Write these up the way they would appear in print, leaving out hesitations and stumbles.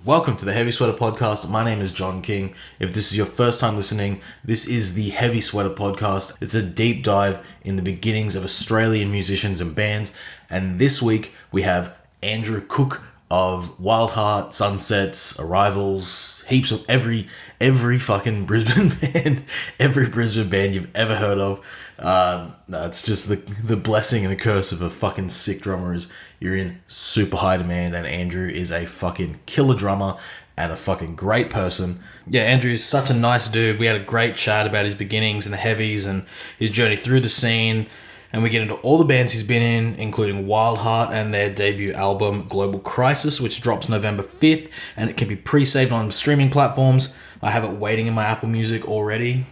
Welcome to the Heavy Sweater Podcast. My name is John King. If this is your first time listening, this is the Heavy Sweater Podcast. It's a deep dive in the beginnings of Australian musicians and bands. And this week we have Andrew Cooke of Wildheart, Sunsets, Arrivals, heaps of every fucking Brisbane band, every Brisbane band you've ever heard of. No, it's just the blessing and the curse of a fucking sick drummer is you're in super high demand, and Andrew is a fucking killer drummer and a fucking great person. Yeah, Andrew's such a nice dude. We had a great chat about his beginnings and the heavies and his journey through the scene, and we get into all the bands he's been in, including Wildheart and their debut album Global Crisis, which drops November 5th, and it can be pre-saved on streaming platforms. I have it waiting in my Apple Music already,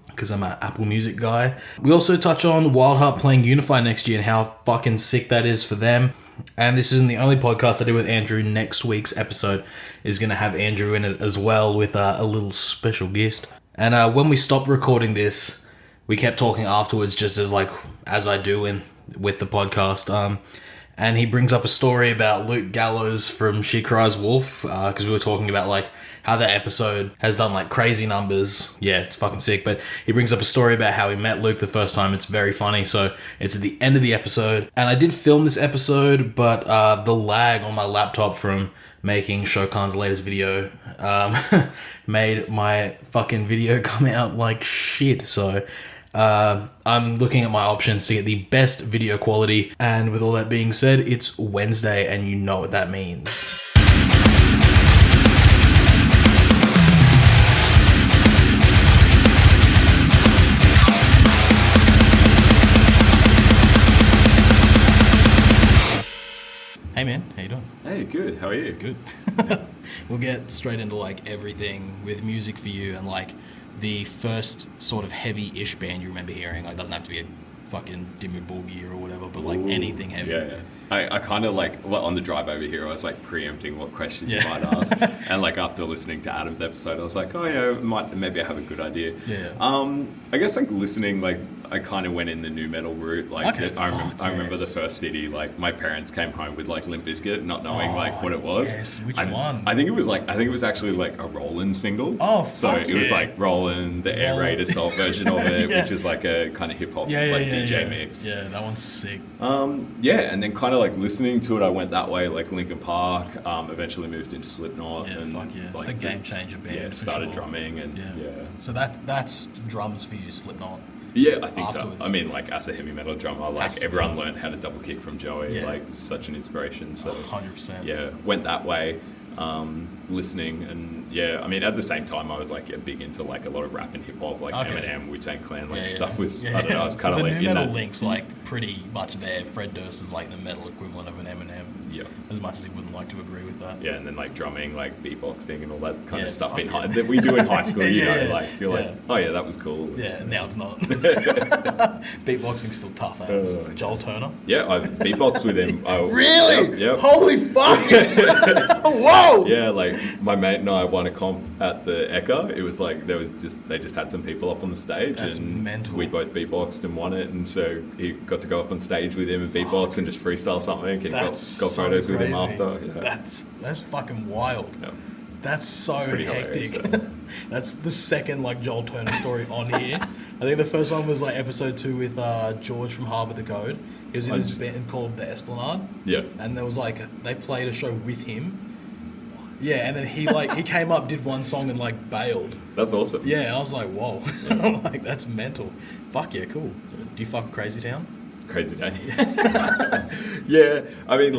because I'm an Apple Music guy. We also touch on Wildheart playing Unify next year and how fucking sick that is for them. And this isn't the only podcast I do with Andrew. Next week's episode is going to have Andrew in it as well with a little special guest. And when we stopped recording this, we kept talking afterwards, just as I do with the podcast. And he brings up a story about Luke Gallows from She Cries Wolf, because we were talking about how that episode has done crazy numbers. Yeah, it's fucking sick. But he brings up a story about how he met Luke the first time. It's very funny. So it's at the end of the episode. And I did film this episode, but the lag on my laptop from making Shokan's latest video made my fucking video come out like shit. So I'm looking at my options to get the best video quality. And with all that being said, it's Wednesday, and you know what that means. Hey man, how you doing? Hey, good. How are you? Good. We'll get straight into everything with music for you and the first sort of heavy-ish band you remember hearing. It doesn't have to be a fucking Dimmu Borgir or whatever, but anything heavy. Yeah. I kind of on the drive over here, I was preempting what questions you might ask. And after listening to Adam's episode, I was maybe I have a good idea. Yeah. I guess listening, I kind of went in the nu metal route. I remember the first CD, my parents came home with Limp Bizkit, not knowing what it was. Yes. Which one? I think it was actually a Roland single. Oh, so fuck it was Roland, the Air Raid Assault version of it, which is a kind of hip hop DJ mix. Yeah, that one's sick. And then kind of listening to it, I went that way, Linkin Park. Eventually moved into Slipknot. Yeah, and fuck yeah. The game changer band. Yeah, started drumming and So that's drums for you, Slipknot. Yeah, I think afterwards. So. I mean, as a heavy metal drummer, everyone learned how to double kick from Joey. Yeah. Such an inspiration. So 100%. Yeah, went that way, listening, and I mean, at the same time, I was big into a lot of rap and hip hop, Eminem, Wu-Tang Clan, stuff was. I don't know. I was kind of the new in metal that. Links pretty much there. Fred Durst is the metal equivalent of an Eminem. Yeah. As much as he wouldn't like to agree with that. Yeah, and then drumming, beatboxing and all that kind of stuff that we do in high school. You're oh yeah, that was cool. Yeah, now it's not. Beatboxing's still tough, Joel Turner. Yeah, I beatboxed with him. Really? Yep. Holy fuck! Whoa! Yeah, my mate and I won a comp at the Eka. It was they just had some people up on the stage. That's and mental. We both beatboxed and won it, and so he got to go up on stage with him and beatbox and just freestyle something. And got photos with him after. Yeah. That's fucking wild. Yeah. That's so hectic. That's the second Joel Turner story on here. I think the first one was episode 2 with George from Harbour the Code. He was in this band called The Esplanade. Yeah. And there was they played a show with him. Yeah, and then he he came up, did one song and bailed. That's awesome. Yeah, I was like, whoa. Yeah. That's mental. Fuck yeah, cool. Do you fuck Crazy Town? Crazy Town. Yeah, I mean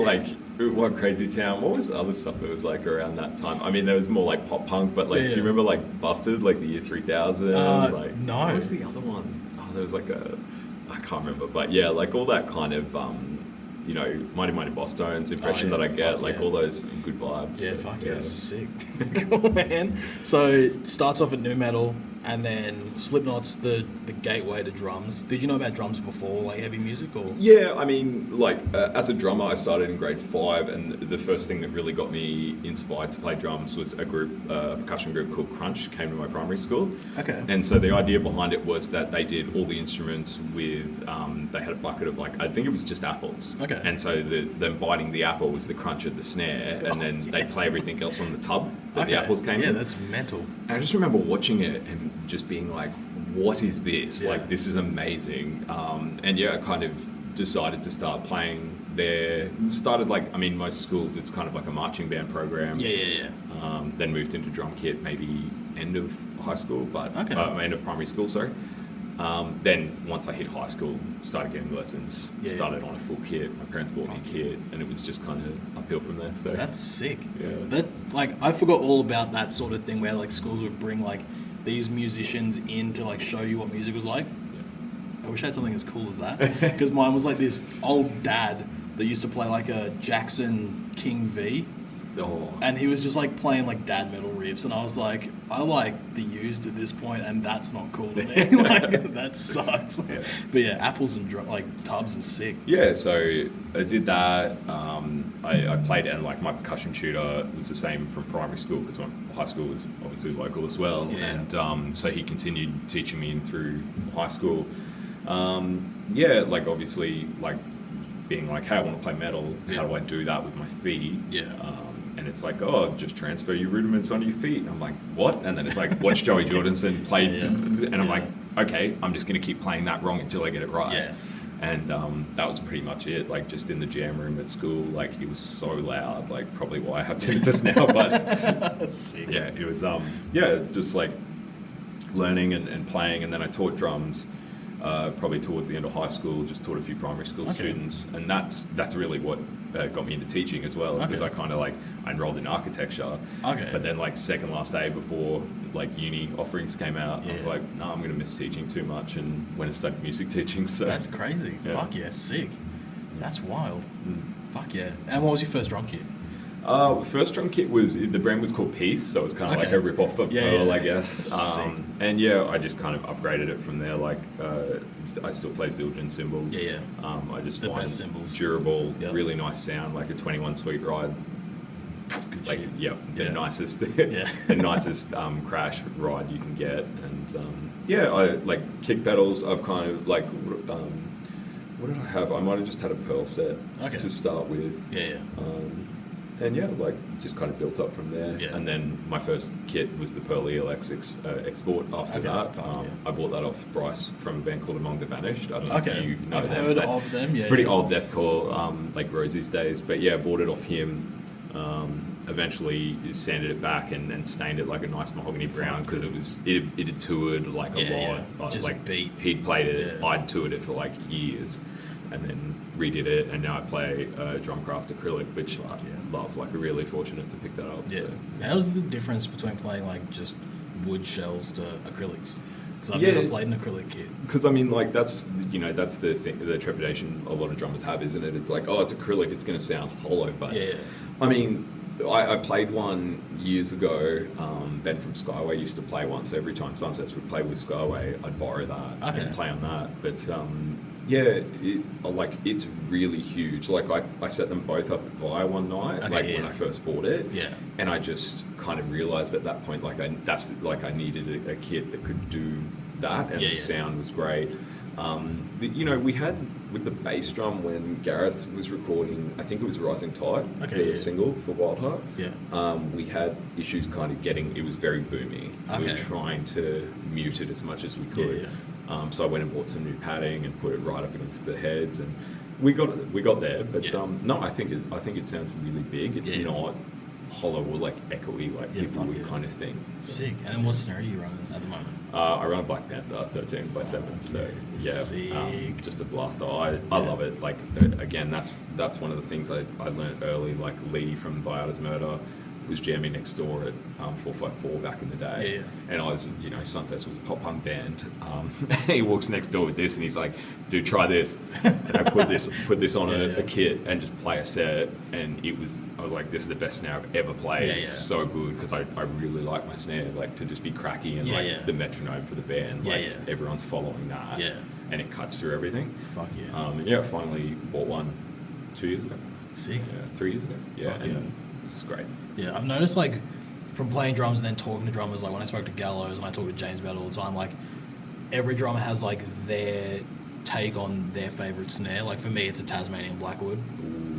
what Crazy Town, what was the other stuff that was around that time? I mean, there was more pop punk, but do you remember Busted, the year 3000? No. What was the other one? Oh, there was I can't remember, but yeah, all that kind of Mighty Mighty Boss Tones impression that I get, all those good vibes. Yeah, fuck yeah, sick. Cool, man. So it starts off at nu metal. and then Slipknot's the gateway to drums. Did you know about drums before, like heavy music, or? Yeah, I mean, like as a drummer, I started in grade 5, and the first thing that really got me inspired to play drums was a percussion group called Crunch came to my primary school. Okay. And so the idea behind it was that they did all the instruments with, they had a bucket of like, I think it was just apples. Okay. And so them biting the apple was the crunch of the snare, and then they'd play everything else on the tub that the apples came in. Yeah, that's mental. And I just remember watching it and just being like, what is this? Yeah. Like, this is amazing. And yeah, I kind of decided to start playing there. Started like, I mean, most schools, it's kind of like a marching band program. Yeah. Then moved into drum kit maybe end of high school, but end of primary school, sorry. Then once I hit high school, started getting lessons, started on a full kit. My parents bought me a kit, and it was just kind of uphill from there. So that's sick. Yeah. That, like, I forgot all about that sort of thing where like schools would bring like these musicians in to like show you what music was like. I wish I had something as cool as that, because mine was like this old dad that used to play like a Jackson King V. Oh. And he was just like playing like dad metal riffs, and I was like, I like the used at this point, and that's not cool to me. Like, that sucks. Yeah. But yeah, apples and like tubs is sick. Yeah, so I did that. I played, and like my percussion tutor was the same from primary school, because my high school was obviously local as well. Yeah. And so he continued teaching me through high school. Yeah, like obviously like being like, hey, I want to play metal. How do I do that with my feet? Yeah. And it's like, oh, just transfer your rudiments onto your feet. And I'm like, what? And then it's like, watch Joey Jordison play. And I'm like, okay, I'm just going to keep playing that wrong until I get it right. Yeah. And that was pretty much it. Like, just in the jam room at school, like, it was so loud. Like, probably why I have tinnitus now. But yeah, it was, just like learning and playing. And then I taught drums probably towards the end of high school, just taught a few primary school students. And that's really what got me into teaching as well, because I kind of like, I enrolled in architecture. But then like second last day before like uni offerings came out, I was like, no, I'm going to miss teaching too much, and went and studied music teaching. So that's crazy. Yeah. Fuck yeah, sick. That's wild. Fuck yeah. And what was your first drum kit? First drum kit was, the brand was called Peace, so it was kind of like a rip-off of Pearl, I guess. And yeah, I just kind of upgraded it from there. Like, I still play Zildjian cymbals. I just the find best cymbals. Durable, really nice sound, like a 21 sweet ride. Like, the nicest, the nicest crash ride you can get. And I like kick pedals. I've kind of like, what did I have? I might have just had a Pearl set to start with. And like just kind of built up from there. And then my first kit was the Pearl ELX export after that. I bought that off Bryce from a band called Among the Vanished. I don't know if you know I've them. heard of them. It's pretty old deathcore, like Rosie's days. But yeah, bought it off him. Eventually sanded it back and stained it like a nice mahogany brown, because it had toured like a lot. Just like beat. He'd played it. I'd toured it for like years, and then redid it, and now I play Drumcraft acrylic, which I love. Like, really fortunate to pick that up. Yeah. So. How's the difference between playing like just wood shells to acrylics? Because I've never played an acrylic kit. Because I mean, like, that's the thing, the trepidation a lot of drummers have, isn't it? It's like, oh, it's acrylic, it's going to sound hollow. But I mean, I played one years ago. Ben from Skyway used to play one, so every time Sunsets would play with Skyway, I'd borrow that and play on that. But it's really huge. Like, I set them both up via one night, when I first bought it. And I just kind of realized at that point, like, I needed a kit that could do that, and the sound was great. We had with the bass drum, when Gareth was recording, I think it was Rising Tide, the single for Wildheart. We had issues kind of it was very boomy. We were trying to mute it as much as we could. So I went and bought some new padding and put it right up against the heads, and we got there. But no, I think it sounds really big. It's not hollow or like echoey like people would kind of think. Sick. And what snare are you running at the moment? I run a Black Panther 13x7, so just a blaster. I love it. Like, again, that's one of the things I learned early. Like Lee from Viata's Murder, was jamming next door at 454 back in the day. Yeah. And I was, Sunsets was a pop punk band. He walks next door with this and he's like, dude, try this. And I put this on a kit and just play a set. And I was like, this is the best snare I've ever played. It's so good because I really like my snare, like to just be cracky and the metronome for the band. Everyone's following that. Yeah. And it cuts through everything. Fuck yeah. I finally bought one 2 years ago. Sick. Yeah, 3 years ago. Yeah, and this is great. Yeah, I've noticed, like, from playing drums and then talking to drummers, like, when I spoke to Gallows and I talk to James about it all the time, like, every drummer has, like, their take on their favourite snare. Like, for me, it's a Tasmanian Blackwood.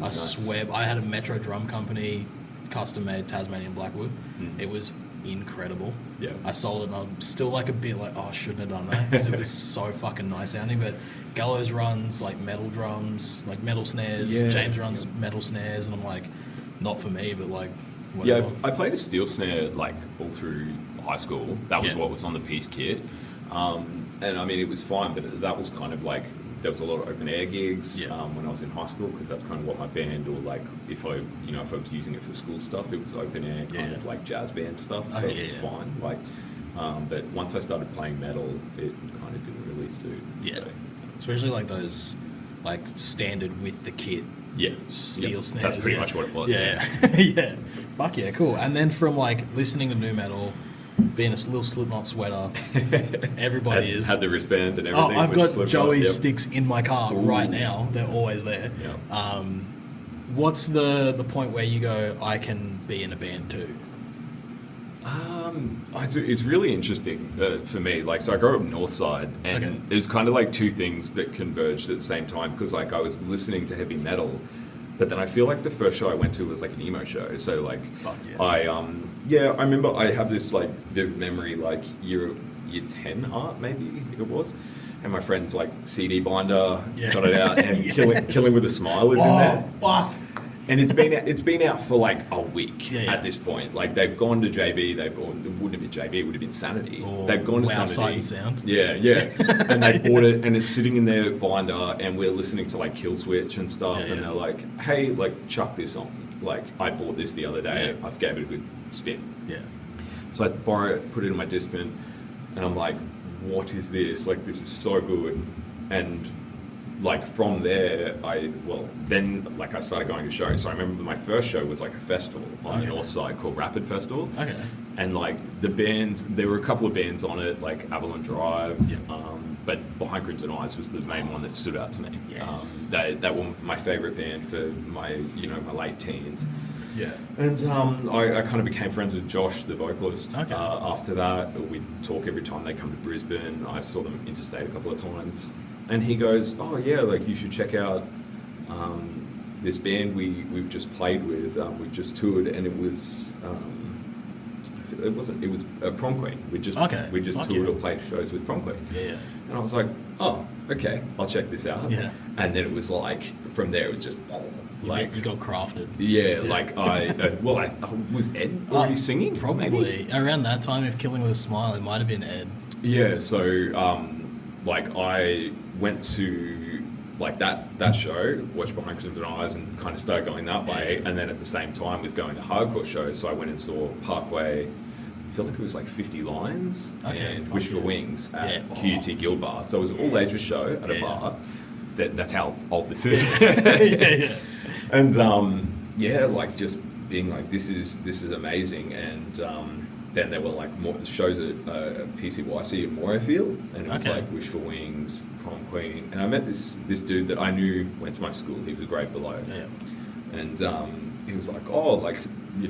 I swear, I had a Metro Drum Company custom-made Tasmanian Blackwood. It was incredible. Yeah. I sold it and I'm still, like, a bit like, oh, I shouldn't have done that because it was so fucking nice sounding. But Gallows runs, like, metal drums, like, metal snares. Yeah. James runs metal snares, and I'm like, not for me, but, like, whatever. Yeah, I played a steel snare, like, all through high school. That was what was on the piece kit. And, I mean, it was fine, but that was kind of, like, there was a lot of open air gigs when I was in high school, because that's kind of what my band, or, like, if I was using it for school stuff, it was open air, kind of, like, jazz band stuff, so it was fine. Like, but once I started playing metal, it kind of didn't really suit. Yeah. So. Especially, like, those, like, standard with the kit. Yeah. Steel snares. That's pretty much what it was. Yeah. Yeah. Fuck yeah, cool. And then from, like, listening to nu metal, being a little Slipknot sweater, everybody had the wristband and everything. Oh, I've got Slipknot, Joey's sticks in my car right now. They're always there. Yeah. What's the point where you go, I can be in a band too? It's really interesting for me. Like, so I grew up Northside, and it was kind of like two things that converged at the same time, because, like, I was listening to heavy metal, but then I feel like the first show I went to was like an emo show. So, like, I remember I have this, like, vivid memory, like year 10 art maybe it was, and my friend's, like, CD binder got it out, and Killing with a Smile is in there. Fuck. And it's been out for like a week at this point. Like, they've gone to JB, it wouldn't have been JB, it would have been Sanity. They've gone to Sanity. Sight and Sound. Yeah. And they bought it, and it's sitting in their binder, and we're listening to, like, Kill Switch and stuff, and they're like, hey, like, chuck this on. Like, I bought this the other day, I've gave it a good spin. Yeah. So I borrow it, put it in my Discman, and I'm like, what is this? Like, this is so good. And, like, from there, I started going to shows. So I remember my first show was, like, a festival on the north side called Rapid Festival. Okay. And, like, the bands, there were a couple of bands on it, like Avalon Drive, but Behind Crimson Eyes was the main one that stood out to me. Yes. They were my favourite band for my late teens. Yeah. And I kind of became friends with Josh, the vocalist. Okay. After that, we'd talk every time they come to Brisbane. I saw them interstate a couple of times. And he goes, oh yeah, like, you should check out this band we've just played with. We've just toured, and it was Prom Queen. We just toured or played shows with Prom Queen. Yeah. And I was like, oh, okay, I'll check this out. Yeah. And then it was like, from there it was just like, you got crafted. Yeah, like I was Ed already singing? Probably. Maybe? Around that time, if Killing with a Smile, it might have been Ed. Yeah, so like, I went to, like, that show, watched Behind Crimson Eyes, and kind of started going that way, and then at the same time was going to hardcore shows, so I went and saw Parkway, I feel like it was like 50 Lines, and Wish for Wings at QUT Guild Bar, so it was an all-ages show at a bar. That's how old this is. And like, just being like, this is amazing, and then there were, like, more shows at PCYC in Morayfield, and it was like Wish for Wings, Prom Queen, and I met this dude that I knew went to my school. He was a grade below, and he was like, oh, like,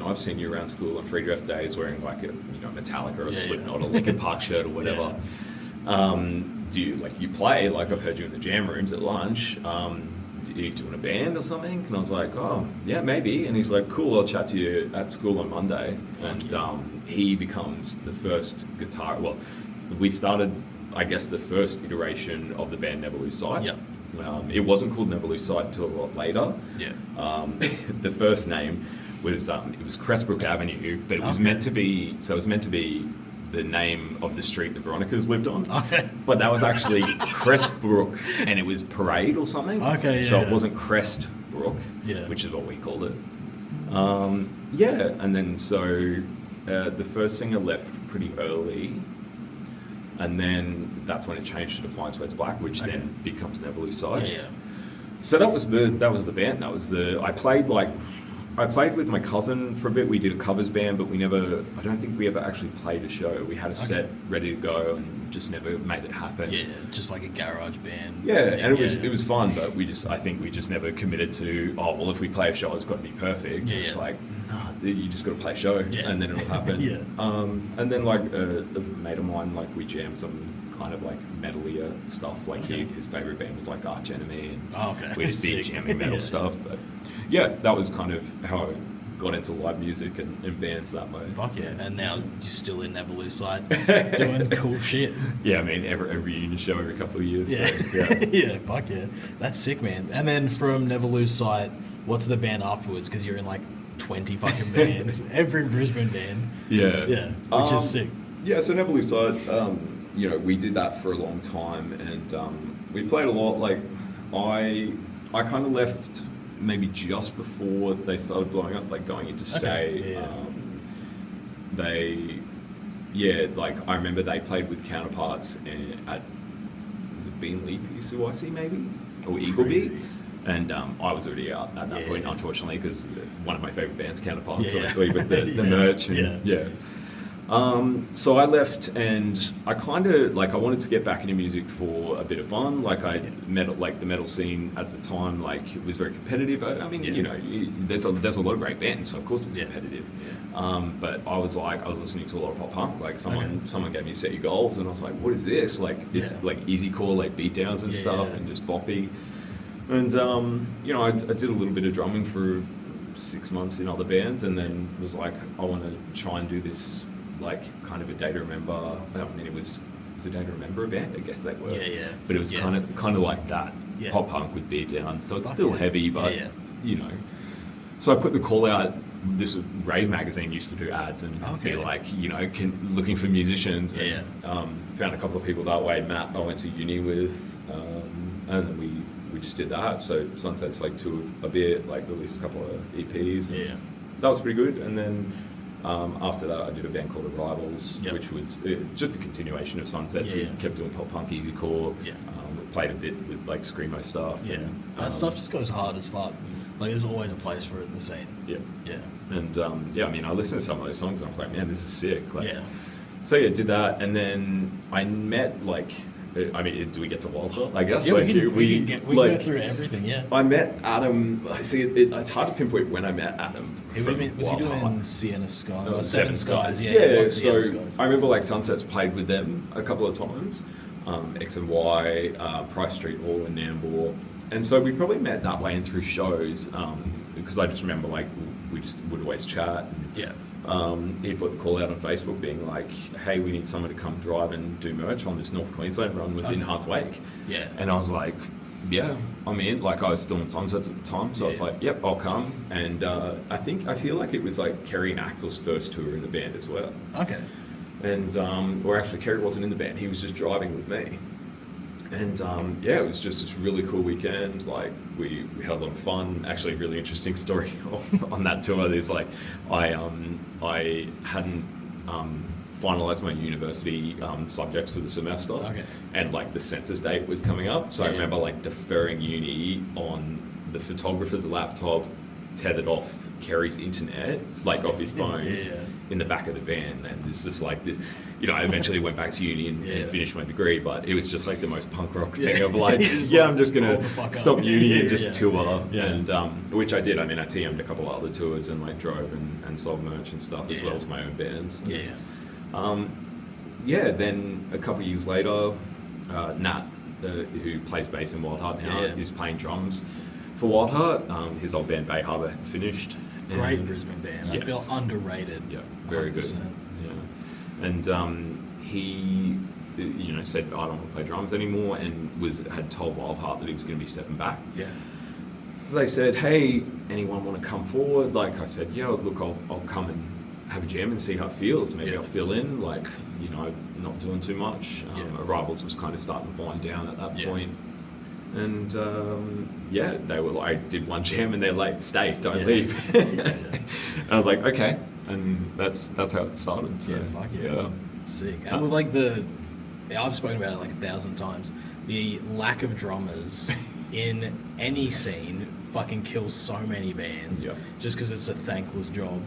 I've seen you around school on free dress days wearing, like, a Metallica or a Slipknot or Linkin Park shirt or whatever. Do you, like, you play? Like, I've heard you in the jam rooms at lunch. Are you doing a band or something? And I was like, oh, yeah, maybe. And he's like, cool, I'll chat to you at school on Monday. And he becomes the first guitar. Well, we started, I guess, the first iteration of the band Never Lose Sight. Yep. It wasn't called Never Lose Sight until a lot later. Yeah. The first name was it was Crestbrook Avenue, but it was meant to be. So it was meant to be the name of the street the Veronicas lived on. Okay. But that was actually Crestbrook, and it was Parade or something. Okay. So it wasn't Crestbrook, which is what we called it. Yeah, and then so the first singer left pretty early, and then that's when it changed to Defiance Wears Black, which then becomes Never Lose Sight. Yeah. So that was the band. I played with my cousin for a bit. We did a covers band, but I don't think we ever actually played a show. We had a set ready to go and just never made it happen. Yeah, just like a garage band. Yeah, and it was fun, but I think we just never committed to, if we play a show, it's got to be perfect. Yeah, it's like, no, you just got to play a show, and then it'll happen. Yeah. And then like a mate of mine, like we jammed some kind of like metalier stuff. Like his favorite band was like Arch Enemy, and we just did jamming metal stuff. But yeah, that was kind of how I got into live music and bands that way. Fuck yeah, and now you're still in Never Lose Sight, doing cool shit. Yeah, I mean, every reunion show every couple of years. Yeah, so, yeah. yeah, fuck yeah. That's sick, man. And then from Never Lose Sight, what's the band afterwards? Because you're in like 20 fucking bands, every Brisbane band. Yeah. Yeah, which is sick. Yeah, so Never Lose Sight, we did that for a long time, and we played a lot. Like, I kind of left maybe just before they started blowing up, like going into Stay. I remember they played with Counterparts at Bean Lee PCYC maybe, or Eagleby. And I was already out at that point, unfortunately, because one of my favourite bands, Counterparts, obviously, with the merch. And, so I left, and I kind of, I wanted to get back into music for a bit of fun. The metal scene at the time, it was very competitive. I mean, there's a lot of great bands, so of course it's competitive. But I was listening to a lot of pop punk. Someone gave me Set Your Goals, and I was like, what is this? It's easy core, beatdowns and stuff, and just boppy. And, I did a little bit of drumming for 6 months in other bands, and then was like, I want to try and do this, kind of a Day to Remember. I mean, was a Day to Remember a band? I guess they were. Yeah. But it was kind of like that, pop punk with beatdowns. So it's still heavy, but, So I put the call out. This Rave magazine used to do ads and be like, looking for musicians. And, found a couple of people that way. Matt, I went to uni with, and then we just did that. So Sunset's toured a bit, released a couple of EPs. And that was pretty good. And then after that, I did a band called Arrivals, which was just a continuation of Sunsets. We kept doing pop punk, easy core. Played a bit with screamo stuff. Yeah, that stuff just goes hard as fuck. There's always a place for it in the scene. Yeah. And I mean, I listened to some of those songs and I was like, man, this is sick. So did that, and then I met do we get to Wildheart? I guess. Yeah, we can go through everything. Yeah. I met Adam. See, it's hard to pinpoint when I met Adam. Was he doing Sienna Sky? Seven Skies. Yeah. So I remember Sunsets played with them a couple of times. X and Y, Price Street Hall in Nambour. And so we probably met that way and through shows, because I just remember we just would always chat. And, he put the call out on Facebook being like, hey, we need someone to come drive and do merch on this North Queensland run within Hearts Wake. Yeah. And I was like, yeah, I'm in. I was still in Sunsets at the time, so I was like, yep, I'll come. And I feel like it was Kerry and Axel's first tour in the band as well. Okay. And, or actually Kerry wasn't in the band, he was just driving with me. And it was just this really cool weekend. We had a lot of fun. Actually, a really interesting story on that tour is I hadn't finalised my university subjects for the semester, and the census date was coming up. So I remember deferring uni on the photographer's laptop, tethered off Kerry's internet, off his phone, in the back of the van. And it's just this. I eventually went back to uni and finished my degree, but it was just the most punk rock thing of I'm just going to stop uni and just tour. And which I did. I mean, I TM'd a couple of other tours and drove and sold merch and stuff, as well as my own bands. Then a couple of years later, Nat, who plays bass in Wildheart now, is playing drums for Wildheart. His old band Bay Harbour had finished. Great Brisbane band. I feel underrated. Yeah, very 100%. Good. And he, said, I don't want to play drums anymore, and had told Wildheart that he was going to be stepping back. Yeah. So they said, hey, anyone want to come forward? I said, yeah, look, I'll come and have a jam and see how it feels. Maybe I'll fill in, not doing too much. Arrivals was kind of starting to wind down at that point. And they were like, I did one jam and they're like, stay, don't leave. And I was like, okay. And that's how it started. So, fuck yeah. Sick. And with like I've spoken about it like 1,000 times, the lack of drummers in any scene fucking kills so many bands just because it's a thankless job.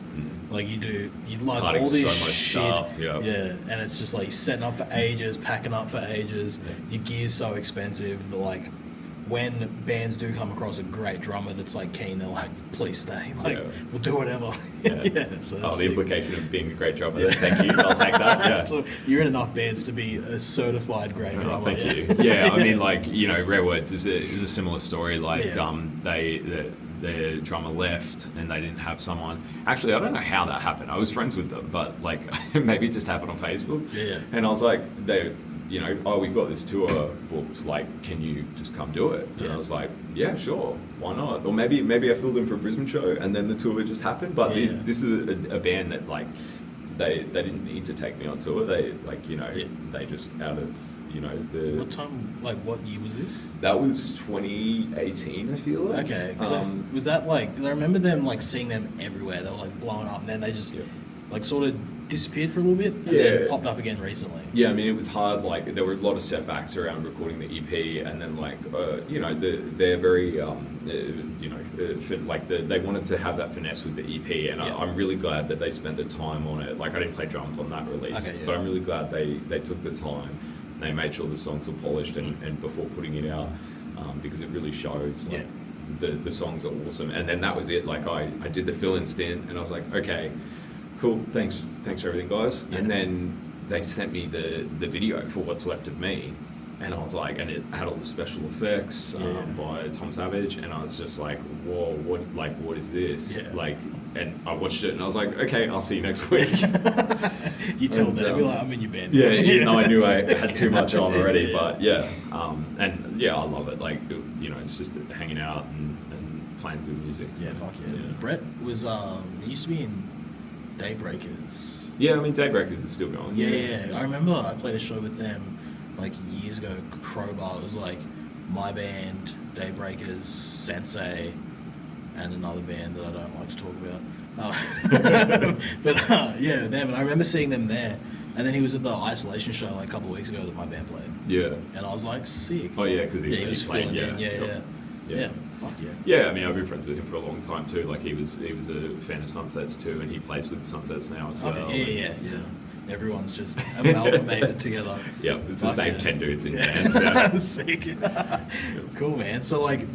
Like you like cutting all this so much shit, stuff, and it's just like setting up for ages, packing up for ages. Your gear's so expensive that like when bands do come across a great drummer that's like keen, they're like, please stay, like we'll do whatever. So the implication of being a great drummer. Thank you, I'll take that. So you're in enough bands to be a certified great drummer. Thank you. I mean, like, Rare Words is a similar story. Like the drummer left and they didn't have someone. Actually, I don't know how that happened. I was friends with them, but like maybe it just happened on Facebook. And I was like, we've got this tour booked, like, can you just come do it? And I was like, yeah, sure, why not? Or maybe I filled in for a Brisbane show and then the tour just happened. But this is a band that like they didn't need to take me on tour. They they just out of what time, like what year was this? That was 2018, I feel like. Okay, was that like, 'cause I remember them like seeing them everywhere. They were like blowing up and then they just like sort of disappeared for a little bit and then popped up again recently. I mean, it was hard. Like there were a lot of setbacks around recording the EP, and then like they're very they wanted to have that finesse with the EP, and I'm really glad that they spent the time on it. Like I didn't play drums on that release, but I'm really glad they took the time. They made sure the songs were polished and before putting it out, because it really shows. Like, the songs are awesome, and then that was it. Like I did the fill-in stint, and I was like, okay, cool, thanks for everything, guys. And then they sent me the video for What's Left of Me, and I was like, and it had all the special effects by Tom Savage, and I was just like, whoa, what is this? Like, and I watched it, and I was like, okay, I'll see you next week. You told them, you're like, I'm in your band. I knew I had too much on already, but I love it. Like, it's just hanging out and playing good music. So, Brett was he used to be in Daybreakers. I mean, Daybreakers is still going. I remember I played a show with them like years ago. Crowbar. It was like my band, Daybreakers, Sensei, and another band that I don't like to talk about. Them. And I remember seeing them there. And then he was at the Isolation show like a couple of weeks ago that my band played. And I was like, sick. Oh yeah, because he was filling playing. in. Fuck yeah. Yeah, I mean, I've been friends with him for a long time too. Like he was a fan of Sunsets too, and he plays with Sunsets now as well. Yeah. Everyone's just amalgamated together. It's the same 10 dudes in bands now. Sick. Cool, man. So like,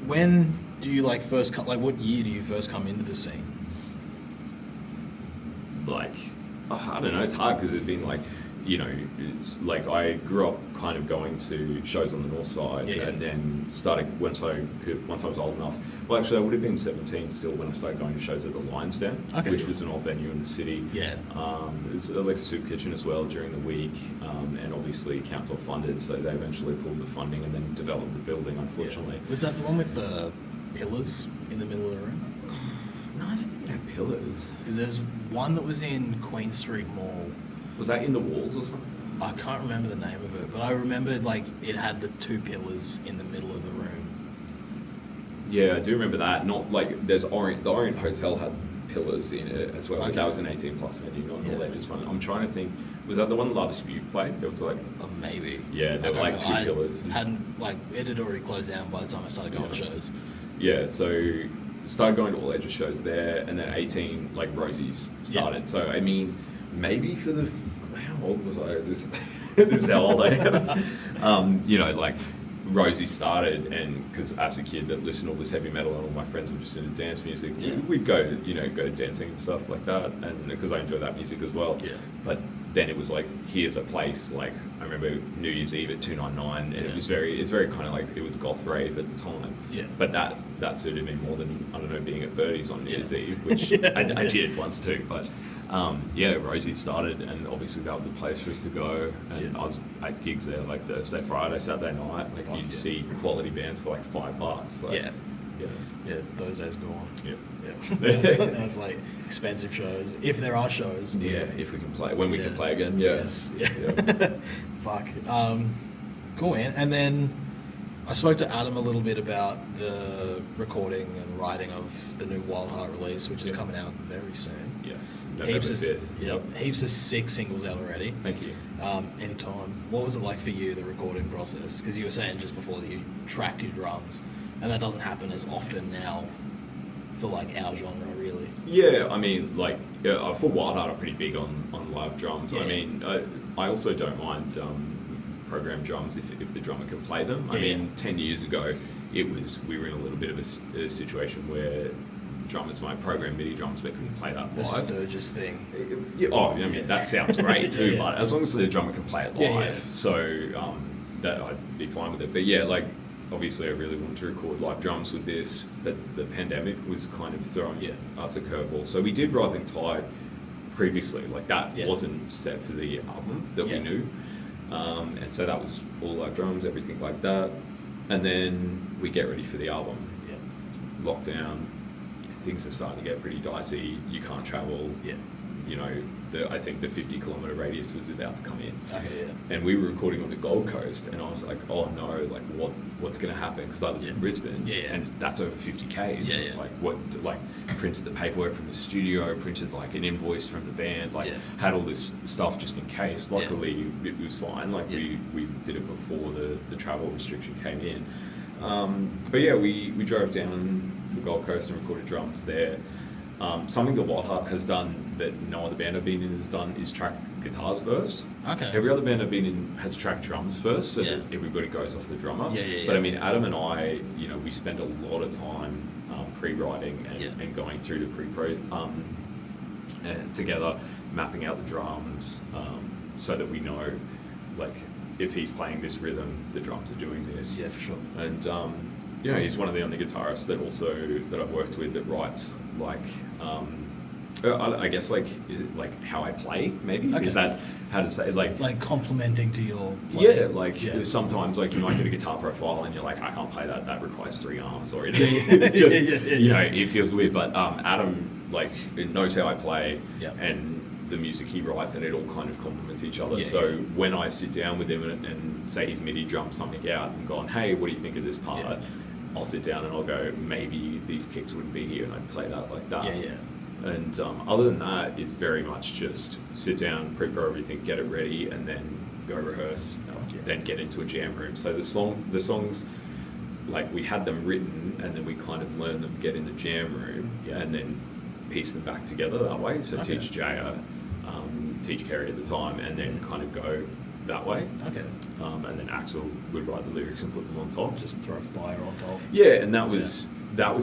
when do you like first come? Like, what year do you first come into the scene? Like, I don't know. It's hard because it's been like, it's like I grew up kind of going to shows on the north side, and then started once I was old enough. Well, actually, I would have been 17 still when I started going to shows at the Lion's Den, which was an old venue in the city. There's like a soup kitchen as well during the week, and obviously council funded, so they eventually pulled the funding and then developed the building. Unfortunately, was that the one with the pillars in the middle of the room? No, I don't think it had pillars. Because there's one that was in Queen Street Mall. Was that in the walls or something? I can't remember the name of it, but I remember like it had the two pillars in the middle of the room. Yeah, I do remember that. Not like the Orient Hotel had pillars in it as well. But that was an 18+ venue, not an all ages one. I'm trying to think. Was that the one La Dispute played? There was like maybe. Yeah, there were like two pillars. Hadn't like it had already closed down by the time I started going to shows. Yeah, so started going to all ages shows there, and then 18 like Rosie's started. So I mean, maybe for the how old was I? This is how old I am. Like Rosie started, and because as a kid that listened to all this heavy metal and all my friends were just into dance music, we'd go to dancing and stuff like that, and because I enjoy that music as well. But then it was like, here's a place, like I remember New Year's Eve at 299, and it's very kind of like, it was goth rave at the time. But that suited me more than, I don't know, being at Birdie's on New Year's Eve, which I did once too, but Rosie started, and obviously that was the place for us to go, and I was at gigs there like Thursday, Friday, Saturday night, like you'd see quality bands for like $5. Like, those days gone. That's like expensive shows, if there are shows. If we can play, when we can play again. Fuck. Cool, man. And then I spoke to Adam a little bit about the recording and writing of the new Wildheart release, which is coming out very soon. Yes, November 5th. Yep, heaps of sick singles out already. Thank you. Anytime. What was it like for you, the recording process? Because you were saying just before that you tracked your drums, and that doesn't happen as often now for like our genre, really. Yeah, I mean, like for Wildheart, I'm pretty big on live drums. Yeah. I mean, I also don't mind program drums if the drummer can play them. I mean, 10 years ago, we were in a little bit of a situation where drummers might program MIDI drums but couldn't play that live. The Sturgis thing. Yeah, I mean, that sounds great too, but as long as the drummer can play it live, so that I'd be fine with it. But yeah, like, obviously I really wanted to record live drums with this, but the pandemic was kind of throwing us a curveball. So we did Rising Tide previously, like that wasn't set for the album that we knew. And so that was all live drums, everything like that. And then we get ready for the album. Lockdown, things are starting to get pretty dicey. You can't travel. You know, I think the 50-kilometre radius was about to come in. And we were recording on the Gold Coast, and I was like, oh no, like what's going to happen? Because I live in Brisbane, and that's over 50 k's. So it's like, printed the paperwork from the studio, printed like an invoice from the band, like had all this stuff just in case. Luckily, it was fine. Like we did it before the travel restriction came in. But yeah, we drove down to the Gold Coast and recorded drums there. Something that Wildheart has done that no other band I've been in has done is track guitars first. Okay. Every other band I've been in has tracked drums first, so that everybody goes off the drummer. But I mean, Adam and I, you know, we spend a lot of time pre-writing and going through the pre-pro together, mapping out the drums, so that we know, like, if he's playing this rhythm, the drums are doing this. Yeah, for sure. And you know, he's one of the only guitarists that I've worked with that writes like, I guess like how I play, maybe. Okay. Is that how to say, like complementing to your play? Sometimes like you might get a guitar profile and you're like, I can't play that, that requires 3 arms, or it's just you know, it feels weird. But Adam like knows how I play and the music he writes, and it all kind of complements each other. When I sit down with him and say he's MIDI drummed something out and gone, hey, what do you think of this part? I'll sit down and I'll go, maybe these kicks wouldn't be here, and I'd play that like that. And other than that, it's very much just sit down, prepare everything, get it ready, and then go rehearse, then get into a jam room. So the songs, like we had them written, and then we kind of learned them, get in the jam room, and then piece them back together that way. So teach Jaya, teach Kerry at the time, and then kind of go that way. And then Axel would write the lyrics and put them on top. Just throw fire on top. Yeah, and that was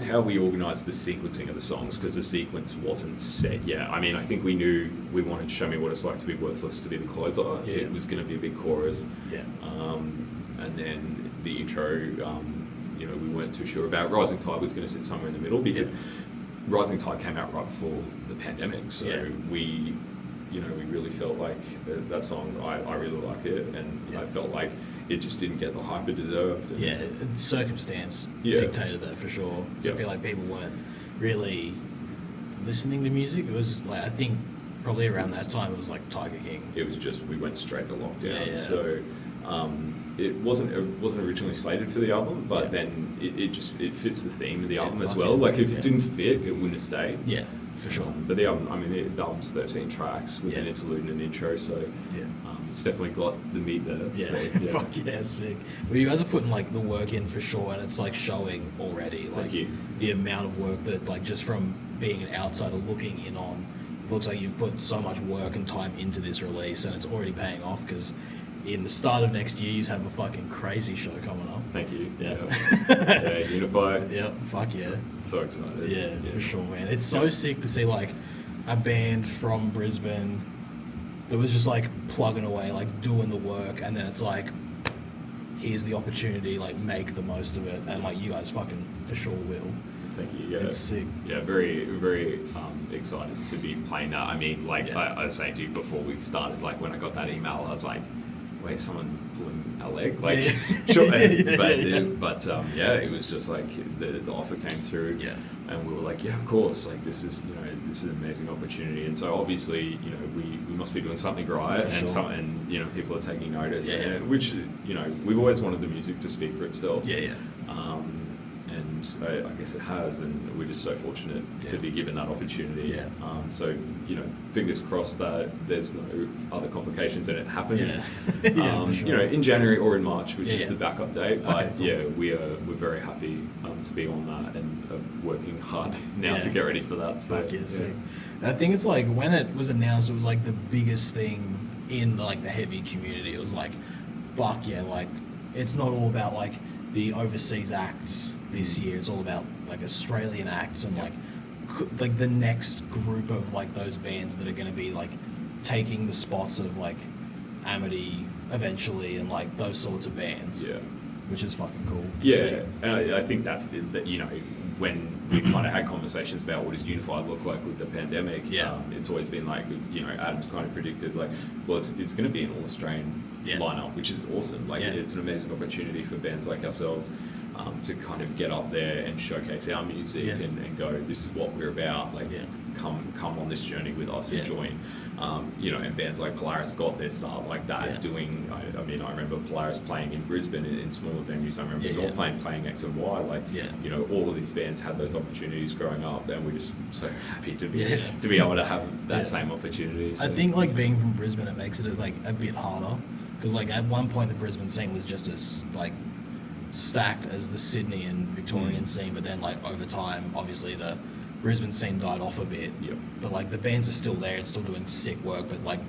how we organised the sequencing of the songs, because the sequence wasn't set yet. I mean, I think we knew we wanted to Show Me What It's Like to Be Worthless to be the closer. It was going to be a big chorus. And then the intro, you know, we weren't too sure about. Rising Tide was going to sit somewhere in the middle, because Rising Tide came out right before the pandemic. So we really felt like that song, I really liked it, and I felt like it just didn't get the hype it deserved. And circumstance dictated that for sure. So I feel like people weren't really listening to music. It was like, I think probably around that time it was like Tiger King. It was just, we went straight to lockdown. So it wasn't originally slated for the album, but then it fits the theme of the album as well. Like if it didn't fit, it wouldn't have stayed. For sure. But the album, I mean, the album's 13 tracks with an interlude and an intro, so it's definitely got the meat there. So, Fuck yeah, sick. Well, you guys are putting like the work in for sure, and it's like showing already. Like the amount of work that, like, just from being an outsider looking in on, it looks like you've put so much work and time into this release, and it's already paying off, because in the start of next year, you have a fucking crazy show coming up. Thank you. Unify. Fuck yeah. So excited. For sure, man. It's so sick to see like a band from Brisbane that was just like plugging away, like doing the work, and then it's like, here's the opportunity, like make the most of it, and like you guys fucking for sure will. Thank you. It's sick. Very, very excited to be playing that. I mean, like I was saying to you before we started, like when I got that email, I was like, wait, someone pulling our leg? Like, sure. But it was just like the offer came through, and we were like, of course, like this is an amazing opportunity. And so obviously, you know, we must be doing something right, For and sure. and you know, people are taking notice, Yeah. and, which, you know, we've always wanted the music to speak for itself. Yeah. And I guess it has, and we're just so fortunate to be given that opportunity. Yeah. So, you know, fingers crossed that there's no other complications and it happens. Yeah. Yeah, for sure. You know, in January or in March, which is Yeah. the backup date. But Okay, cool. yeah, we're very happy to be on that, and working hard now Yeah. to get ready for that. So, Fuck yeah, sick. I think it's like when it was announced, it was like the biggest thing in like the heavy community. It was like, fuck yeah, like it's not all about like the overseas acts this year. It's all about like Australian acts and like the next group of like those bands that are going to be like taking the spots of like Amity eventually and like those sorts of bands. Yeah. Which is fucking cool. to Yeah, see. and I think that's that, you know, when we kind of had conversations about what does Unified look like with the pandemic, it's always been like, you know, Adam's kind of predicted like, well, it's going to be an all-Australian lineup, which is awesome. Like, it's an amazing opportunity for bands like ourselves to kind of get up there and showcase our music and go, this is what we're about. Like, come on this journey with us and join. You know, and bands like Polaris got their start like that, doing, I mean, I remember Polaris playing in Brisbane in smaller venues. I remember Northlane playing X and Y. Like, you know, all of these bands had those opportunities growing up, and we're just so happy to be able to have that same opportunity. So. I think like being from Brisbane, it makes it like a bit harder because like at one point the Brisbane scene was just as like stacked as the Sydney and Victorian scene, but then like over time, obviously the Brisbane scene died off a bit. But like the bands are still there and still doing sick work, but like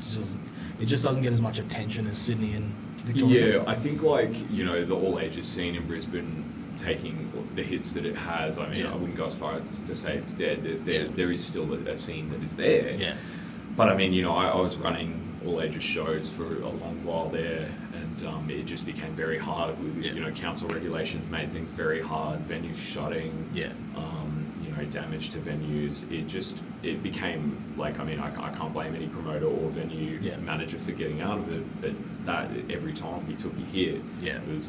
it just doesn't get as much attention as Sydney and Victoria. Yeah, I think like, you know, the all ages scene in Brisbane taking the hits that it has. I mean, I wouldn't go as far as to say it's dead. There is still a scene that is there. Yeah. But I mean, you know, I was running all ages shows for a long while there, and it just became very hard with you know, council regulations made things very hard, venues shutting, you know, damage to venues. It became like, I mean, I can't blame any promoter or venue manager for getting out of it, but that every time we took a hit,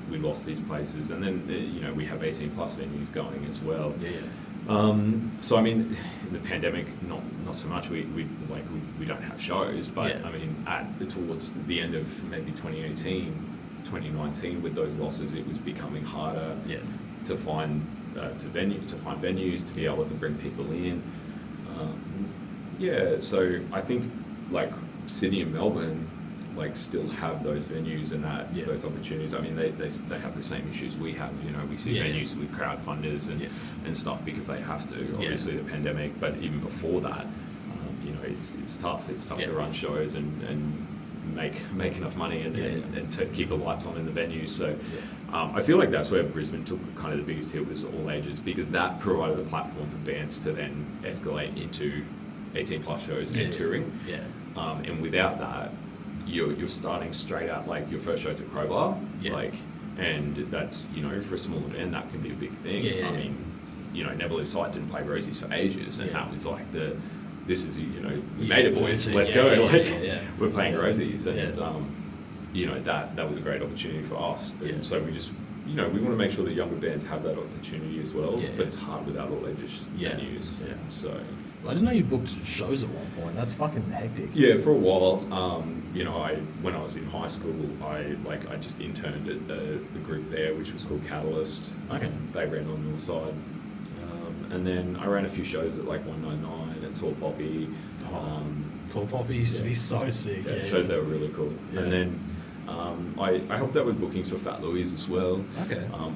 we lost these places, and then you know, we have 18 plus venues going as well. So I mean, in the pandemic, not so much. We don't have shows, but I mean, towards the end of maybe 2018, 2019, with those losses, it was becoming harder to find venues to be able to bring people in. So I think like Sydney and Melbourne like still have those venues and those opportunities. I mean, they have the same issues we have. You know, we see venues with crowdfunders and stuff because they have to. Obviously, the pandemic, but even before that, you know, it's tough. It's tough to run shows and make enough money and to keep the lights on in the venues. So I feel like that's where Brisbane took kind of the biggest hit, was all ages, because that provided the platform for bands to then escalate into 18 plus shows and touring. And without that, you're starting straight out, like your first show's at Crowbar, like, and that's, you know, for a smaller band that can be a big thing. I mean, you know, Never Lose Sight didn't play Rosie's for ages, and that was like this is, you know, we made it, boys, let's go. We're playing Rosie's, and you know, that was a great opportunity for us. And so we just, you know, we want to make sure that younger bands have that opportunity as well, but it's hard without all ages venues. So I didn't know you booked shows at one point. That's fucking hectic. Yeah, for a while. You know, when I was in high school, I just interned at the group there, which was called Catalyst. They ran on Northside. And then I ran a few shows at like 199 and Tall Poppy. Tall Poppy used to be so sick. Shows that were really cool. And then I helped out with bookings for Fat Louis as well.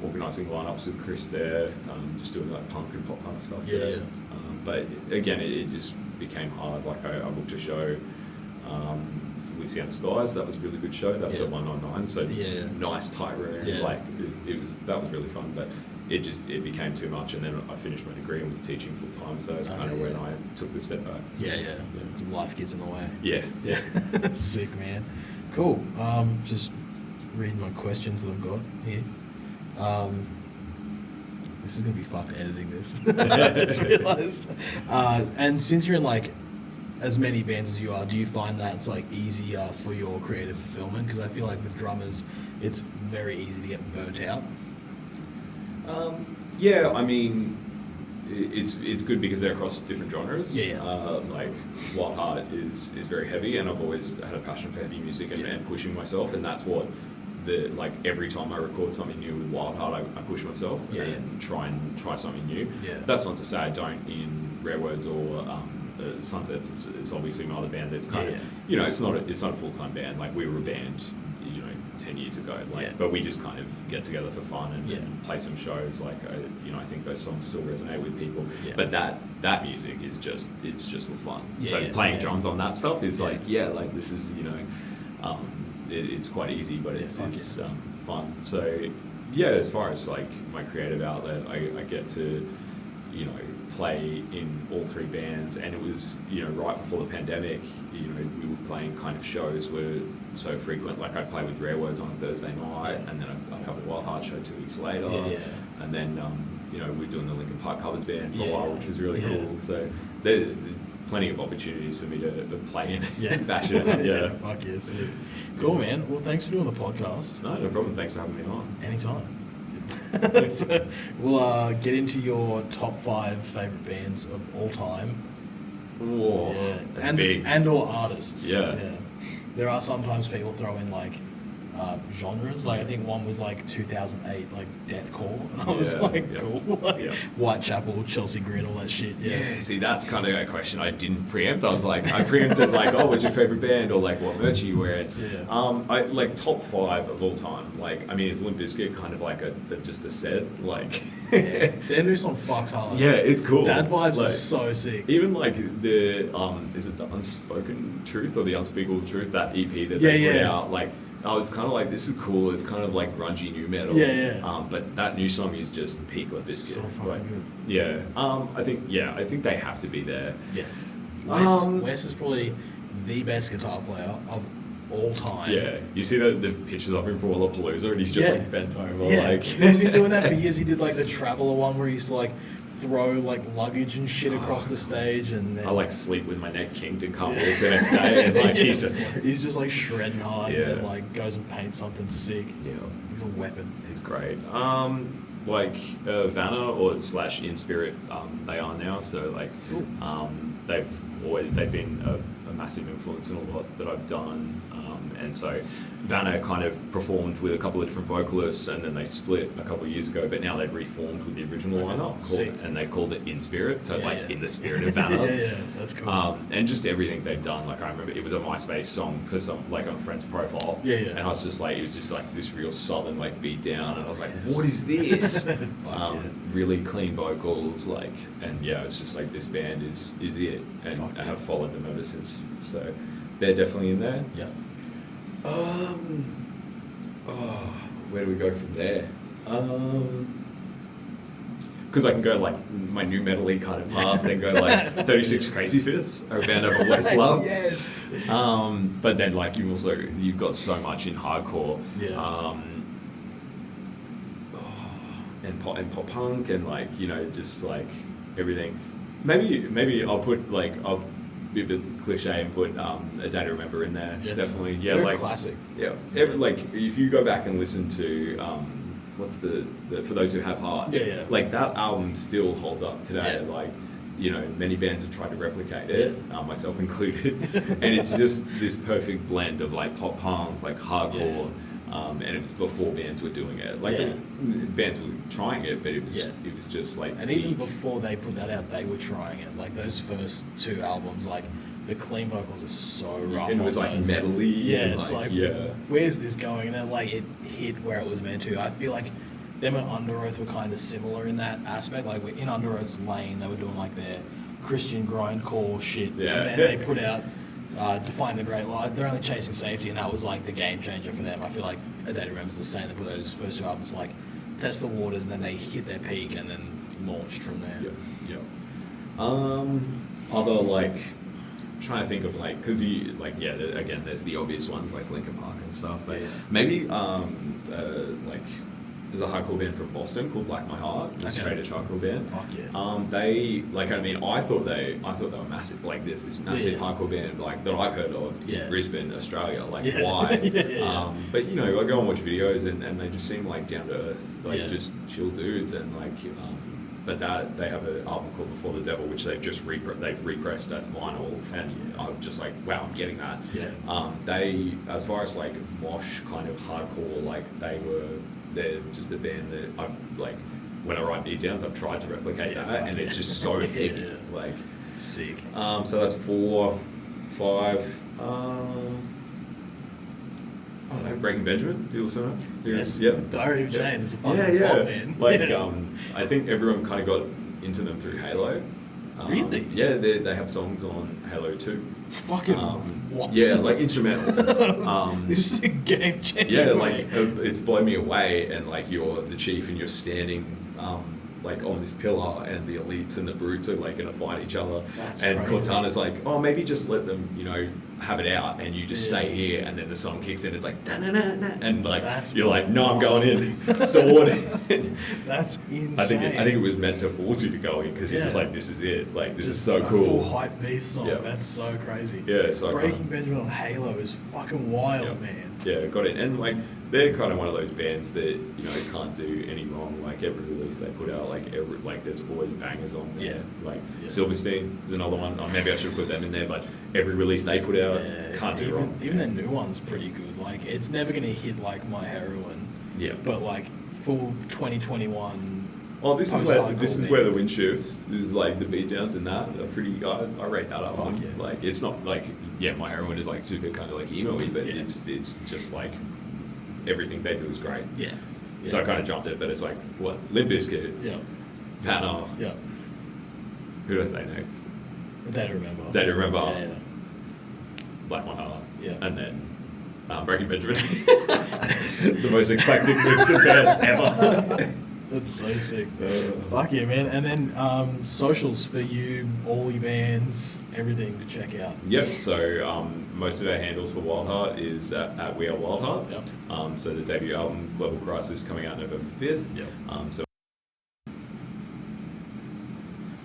Organising lineups with Chris there, just doing like punk and pop punk stuff there. But again, it just became hard. Like I booked a show with Seattle Skies. That was a really good show. That was at 199. So nice tight room. Like that was really fun. But it became too much. And then I finished my degree and was teaching full time. So that's kind of when I took the step back. Life gets in the way. Yeah. Sick, man. Cool. Just reading my questions that I've got here. This is going to be fucked editing this. I just realised. And since you're in like as many bands as you are, do you find that it's like easier for your creative fulfillment? Because I feel like with drummers, it's very easy to get burnt out. Yeah, I mean, it's good because they're across different genres. Like Wildheart is very heavy, and I've always had a passion for heavy music and pushing myself, and that's what like every time I record something new with Wildheart, I push myself and try something new. That's not to say I don't in Rare Words or Sunsets is obviously my other band that's kind of it's not a full-time band. Like we were a band 10 years ago, but we just kind of get together for fun and play some shows. Like I think those songs still resonate with people. But that music is just for fun. So playing drums on that stuff is like this is it's quite easy, but it's fun. So as far as like my creative outlet, I get to play in all three bands, and it was right before the pandemic. We were playing kind of shows were so frequent. Like I'd play with Rare Words on a Thursday night, and then I'd have a Wildheart show 2 weeks later, and then we were doing the Linkin Park covers band for a while, which was really cool. So there's plenty of opportunities for me to play in and bash it out. Fuck yeah, sick. Cool, man. Well, thanks for doing the podcast. No problem. Thanks for having me on. Anytime. So we'll get into your top 5 favorite bands of all time. Whoa, that's big. And or artists. Yeah. There are sometimes people throw in like genres. Like I think one was like 2008, like deathcore, and I was like, cool. Like Whitechapel, Chelsea Grin, all that shit. Yeah. See, that's kind of a question I didn't preempt. I was like, I preempted like, oh, what's your favorite band, or like what merch are you wearing? I like top 5 of all time. Like, I mean, is Limp Bizkit kind of like just a set? Like, their new song fucks hard. Yeah, it's cool. Dad Vibes like, is so sick. Even like the is it the Unspoken Truth or the Unspeakable Truth, that EP that they put out, like. Oh, it's kind of like, this is cool. It's kind of like grungy new metal. But that new song is just peak Limp Bizkit. So fucking good. Yeah. I think they have to be there. Yeah. Wes is probably the best guitar player of all time. Yeah. You see the pictures of him for Lollapalooza, and he's just like bent over. Yeah. Like He's been doing that for years. He did like the Traveler one where he used to like throw like luggage and shit across the stage, and then I like sleep with my neck kinked and can't walk the next day, and like he's just like shredding hard, and then like goes and paints something sick. He's a weapon. He's great. Like Vanna or / In Spirit, they are now. So like they've been a massive influence in a lot that I've done, and so Vanna kind of performed with a couple of different vocalists, and then they split a couple of years ago, but now they've reformed with the original lineup, and they've called it In Spirit, so in the spirit of Vanna. That's cool. And just everything they've done, like I remember it was a MySpace song for some, like on a friend's profile, and I was just like, it was just like this real southern like beat down, and I was like, what is this? Really clean vocals, like, and it's just like, this band is it, and I have followed them ever since, so they're definitely in there. Where do we go from there? Because I can go like my new metal-y kind of past and go like 36 Crazy Fists, a band I've always loved. But then like you've got so much in hardcore, and pop punk, and like just like everything. Maybe I'll put like be a bit cliche and put A Day to Remember in there. Definitely. They're like classic. Like if you go back and listen to what's the For Those Who Have Heart, like that album still holds up today. Like many bands have tried to replicate it, myself included, and it's just this perfect blend of like pop punk, like hardcore, and it was before bands were doing it. Like bands were trying it, but it was just like. And even before they put that out, they were trying it. Like those first 2 albums, like the clean vocals are so rough. And it was like metally. It's like where's this going? And then like it hit where it was meant to. I feel like them and Under Oath were kind of similar in that aspect. Like in Under Oath's lane, they were doing like their Christian grindcore shit, and then they put out. Define the Great Light. They're only chasing safety, and that was like the game changer for them. I feel like A Day to Remember is the same. They put those first 2 albums like test the waters, and then they hit their peak, and then launched from there. Other like trying to think of like, because you like again there's the obvious ones like Linkin Park and stuff, but maybe like there's a hardcore band from Boston called Black My Heart, a straight edge hardcore band. Fuck yeah. They like, I mean, I thought they were massive. Like there's this massive hardcore band like that I've heard of in Brisbane, Australia. Like why? But I go and watch videos, and they just seem like down to earth, like just chill dudes, and like but that they have an album called Before the Devil, which they've just repressed as vinyl, and I'm just like, wow, I'm getting that. They, as far as like mosh kind of hardcore, like they're just a band that I've like, when I write beat downs, I've tried to replicate that, and it's just so heavy, like sick. So that's 4, 5. I don't know, Breaking Benjamin, you listen to it? Yes, Yep. Diary of Jane is a fucking pop band. Like, I think everyone kind of got into them through Halo. Really? Yeah, they have songs on Halo 2. Fucking what? Yeah, like instrumental. This is a game changer. Yeah, like it's blown me away, and like you're the chief and you're standing like on this pillar, and the elites and the brutes are like gonna fight each other. That's and crazy. Cortana's like, oh, maybe just let them, have it out, and you just stay here, and then the song kicks in. It's like da-na-na-na, and like you're like, no, I'm going in, sword. That's insane. I think it was meant to force you to go in, because you're just like, this is it. Like, this is so a cool. Full hype beast song. Yeah. That's so crazy. Yeah, so Breaking Benjamin on Halo is fucking wild, man. Yeah, got it. And like, they're kind of one of those bands that can't do any wrong. Like every release they put out, like there's always bangers on there. Yeah. Like Silverstein is another one. Maybe I should have put them in there, but every release they put out can't do wrong. Even the new one's pretty good. Like, it's never gonna hit like My Heroine. Yeah. But like full 2021. Oh, this is where the wind shifts. This is like the beatdowns and that are pretty. I rate that up. Fuck yeah. Like, it's not like My Heroine is like super kind of like emo-y, but it's just like everything they do is great. Yeah. So I kind of jumped it, but it's like what Limp Bizkit, Yeah. Vanna. Yeah. Who did I say next? They don't remember. They don't remember. Yeah. Black One Heart. Yeah. And then Breaking Benjamin. The most eclectic mix of bands ever. That's so sick. Fuck yeah, man. And then socials for you, all your bands, everything to check out. Yep. So most of our handles for Wildheart is at We Are Wildheart. Yep. So the debut album Global Crisis coming out November 5th. Yep. So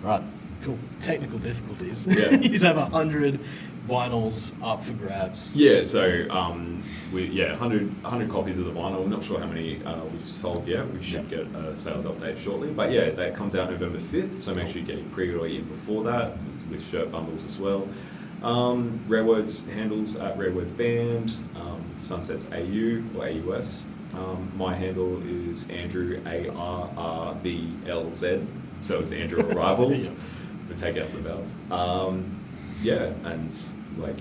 Right. Cool. Technical difficulties. Yeah. You just have 100 vinyls up for grabs. yeah. So 100 copies of the vinyl. I'm not sure how many we've sold yet. We should get a sales update shortly. But yeah, that comes out November 5th. So make sure you get your pre-order in before that with shirt bundles as well. Rare Words handles at Rare Words Band, Sunsets AU or AUS. My handle is Andrew ARRVLZ, so it's Andrew Arrivals. We take out the vowels. And like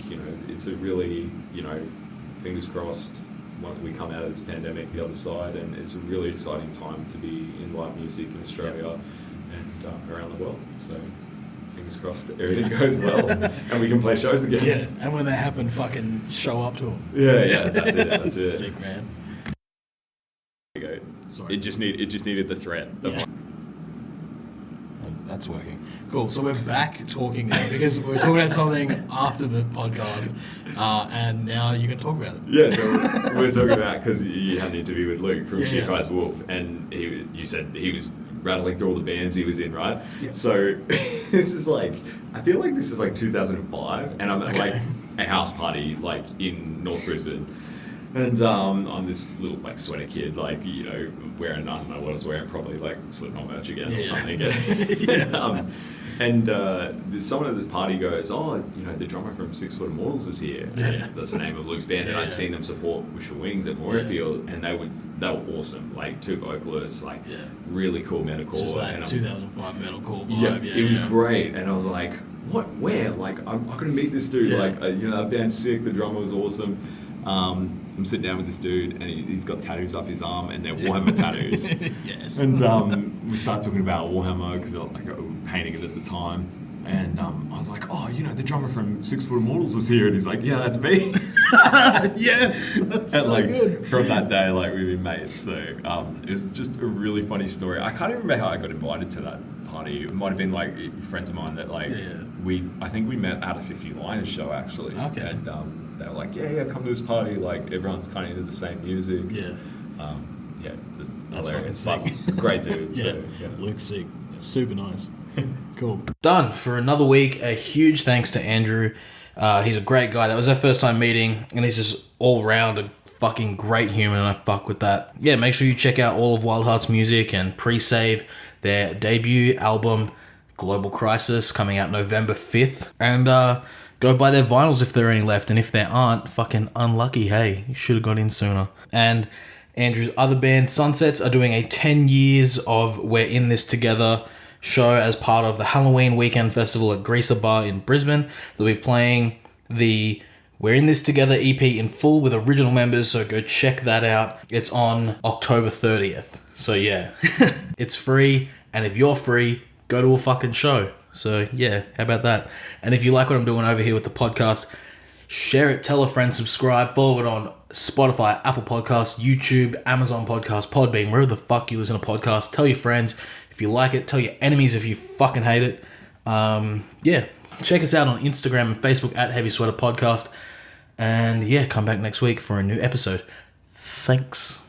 it's a really fingers crossed when we come out of this pandemic the other side, and it's a really exciting time to be in live music in Australia and around the world. So. Fingers crossed that everything goes well and we can play shows again. Yeah, and when they happen, fucking show up to them. Yeah, that's it. That's it. Sick, man. There you go. Sorry. It just needed the threat. Yeah. That's working. Cool. So we're back talking now because we're talking about something after the podcast, and now you can talk about it. Yeah, so we're talking about because you had an interview with Luke from Shit Eyes Wolf, and you said he was rattling through all the bands he was in, right? Yeah. So this is like, I feel like this is like 2005, and I'm at like a house party like in North Brisbane, and I'm this little like sweater kid, like wearing, I don't know what I was wearing, probably like Slipknot merch again or something. And someone at this party goes, oh, the drummer from 6 Foot Immortals is here. And that's the name of Luke's band. And I'd seen them support Wishful Wings at Moorfield, and they were awesome. Like 2 vocalists, like really cool metalcore. Just that and 2005 metalcore vibe. Yeah, it was great. And I was like, what? Where? Like, I'm going to meet this dude. Yeah. Like, that band's sick. The drummer was awesome. I'm sitting down with this dude, and he's got tattoos up his arm, and they're Warhammer tattoos. Yes. And we start talking about Warhammer because I was painting it at the time. And I was like, oh, the drummer from 6 Foot Immortals is here. And he's like, yeah, that's me. Yes. That's and so good. From that day, we've been mates. So it was just a really funny story. I can't even remember how I got invited to that party. It might have been friends of mine that I think we met at a 50 Liners show actually. Okay. And they were like, yeah, come to this party. Like everyone's kind of into the same music. Yeah. Just That's hilarious. fucking sick. Great dude. Yeah. So, yeah. Luke's sick. Super nice. Cool. Done for another week. A huge thanks to Andrew. He's a great guy. That was our first time meeting, and he's just all round a fucking great human, and I fuck with that. Yeah, make sure you check out all of Wildheart's music and pre-save their debut album, Global Crisis, coming out November 5th. And go buy their vinyls if there are any left. And if there aren't, fucking unlucky, hey, you should have got in sooner. And Andrew's other band, Sunsets, are doing a 10 years of We're In This Together show as part of the Halloween Weekend Festival at Greaser Bar in Brisbane. They'll be playing the We're In This Together EP in full with original members, so go check that out. It's on October 30th. So yeah, it's free, and if you're free, go to a fucking show. So yeah, how about that? And if you like what I'm doing over here with the podcast, share it, tell a friend, subscribe, follow it on Spotify, Apple Podcasts, YouTube, Amazon Podcasts, Podbean, wherever the fuck you listen to podcasts. Tell your friends if you like it. Tell your enemies if you fucking hate it. Yeah, check us out on Instagram and Facebook at Heavy Sweater Podcast. And yeah, come back next week for a new episode. Thanks.